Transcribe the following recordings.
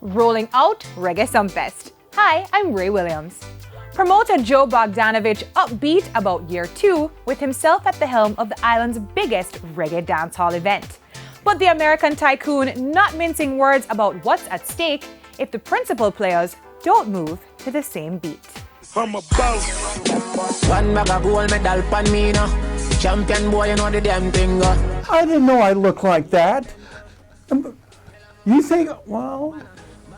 rolling out Reggae Sumfest. Hi, I'm Ray Williams. Promoter Joe Bogdanovich upbeat about year 2 with himself at the helm of the island's biggest reggae dancehall event. But the American tycoon not mincing words about what's at stake if the principal players don't move to the same beat. From above. One bag of gold medal pan me now. Champion boy, you know the damn thing. I didn't know I looked like that. You think, well,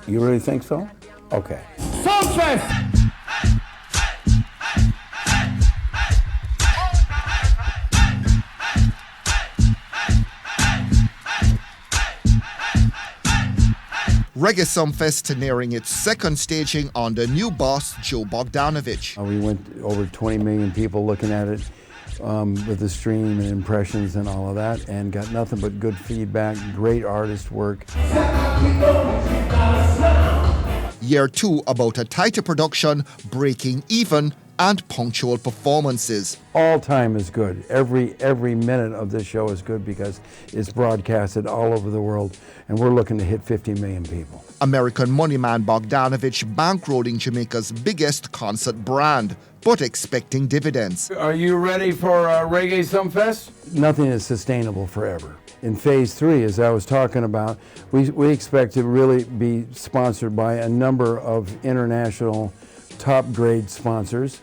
you really think so? Okay. Sumfest! Reggae Sumfest nearing its second staging under new boss Joe Bogdanovich. We went over 20 million people looking at it with the stream and impressions and all of that, and got nothing but good feedback, great artist work. Year 2 about a tighter production, breaking even, and punctual performances. All time is good. Every minute of this show is good because it's broadcasted all over the world, and we're looking to hit 50 million people. American moneyman Bogdanovich bankrolling Jamaica's biggest concert brand, but expecting dividends. Are you ready for Reggae Sumfest? Nothing is sustainable forever. In phase 3, as I was talking about, we expect to really be sponsored by a number of international top-grade sponsors,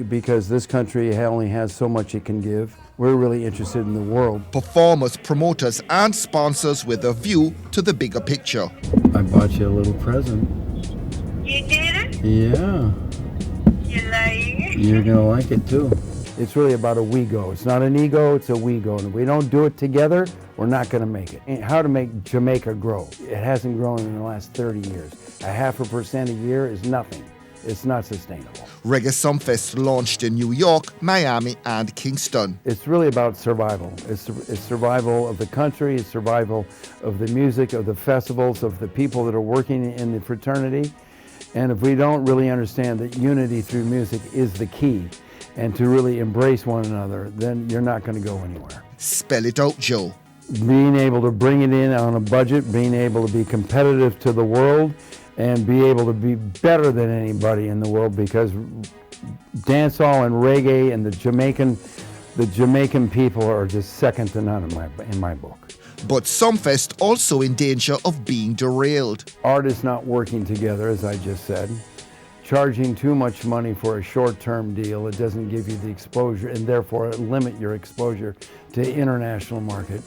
because this country only has so much it can give. We're really interested in the world. Performers, promoters, and sponsors with a view to the bigger picture. I bought you a little present. You did it? Yeah. You're lying. You're gonna like it too. It's really about a we go. It's not an ego, it's a we go. And if we don't do it together, we're not gonna make it. And how to make Jamaica grow. It hasn't grown in the last 30 years. 0.5% a year is nothing. It's not sustainable. Reggae Sumfest launched in New York, Miami, and Kingston. It's really about survival. It's survival of the country, it's survival of the music, of the festivals, of the people that are working in the fraternity. And if we don't really understand that unity through music is the key, and to really embrace one another, then you're not going to go anywhere. Spell it out, Joe. Being able to bring it in on a budget, being able to be competitive to the world, and be able to be better than anybody in the world, because dancehall and reggae and the Jamaican people are just second to none in my book. But Sumfest also in danger of being derailed. Artists not working together, as I just said, charging too much money for a short-term deal. It doesn't give you the exposure, and therefore limit your exposure to international market.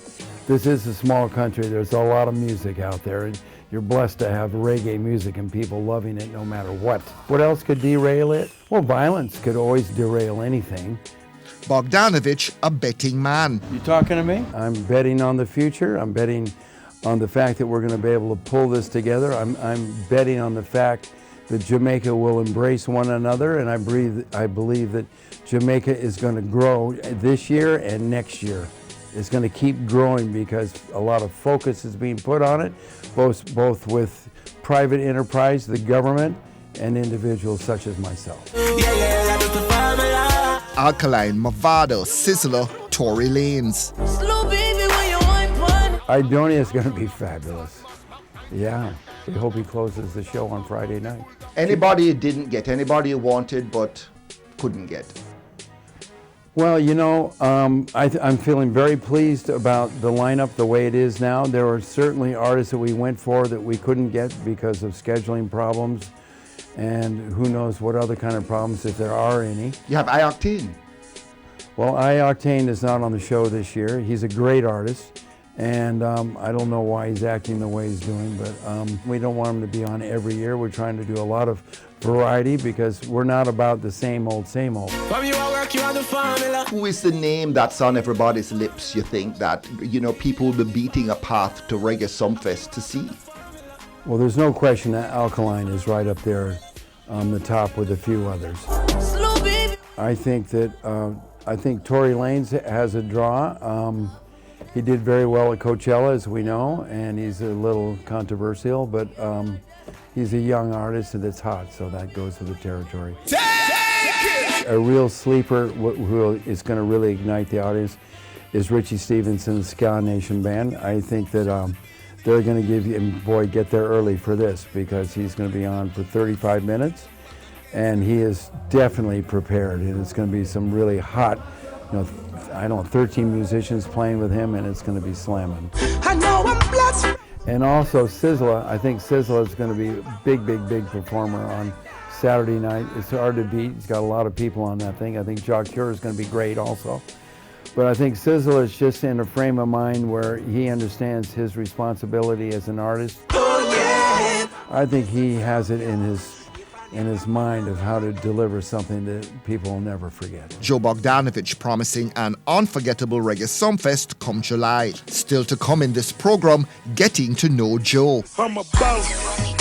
This is a small country. There's a lot of music out there, and you're blessed to have reggae music and people loving it no matter what. What else could derail it? Well, violence could always derail anything. Bogdanovich, a betting man. You talking to me? I'm betting on the future. I'm betting on the fact that we're going to be able to pull this together. I'm betting on the fact that Jamaica will embrace one another, and I believe that Jamaica is going to grow this year and next year. It's going to keep growing because a lot of focus is being put on it, both with private enterprise, the government, and individuals such as myself. Alkaline, Mavado, Sizzler, Tory Lanez. Idonia is going to be fabulous. Yeah, we hope he closes the show on Friday night. Anybody you didn't get, anybody you wanted but couldn't get? Well, you know, I'm feeling very pleased about the lineup the way it is now. There were certainly artists that we went for that we couldn't get because of scheduling problems, and who knows what other kind of problems, if there are any. You have I-Octane. Well, I-Octane is not on the show this year. He's a great artist, and I don't know why he's acting the way he's doing, but we don't want him to be on every year. We're trying to do a lot of variety because we're not about the same old, same old. Who is the name that's on everybody's lips, you think, that, you know, people will be beating a path to Reggae Sumfest to see? Well, there's no question that Alkaline is right up there on the top with a few others. I think Tory Lanez has a draw. He did very well at Coachella, as we know, and he's a little controversial, but he's a young artist that's hot, so that goes with the territory. A real sleeper who is going to really ignite the audience is Richie Stevenson's Ska Nation Band. I think that they're going to give you, and boy, get there early for this because he's going to be on for 35 minutes. And he is definitely prepared, and it's going to be some really hot, 13 musicians playing with him, and it's going to be slamming. I know I'm blessed. And also Sizzla, I think Sizzla is going to be a big performer on Saturday night. It's hard to beat. He's got a lot of people on that thing. I think Jock Cure is going to be great also. But I think Sizzla is just in a frame of mind where he understands his responsibility as an artist. Oh, yeah. I think he has it in his mind of how to deliver something that people will never forget. Joe Bogdanovich promising an unforgettable Reggae Sumfest come July. Still to come in this program, getting to know Joe. I'm about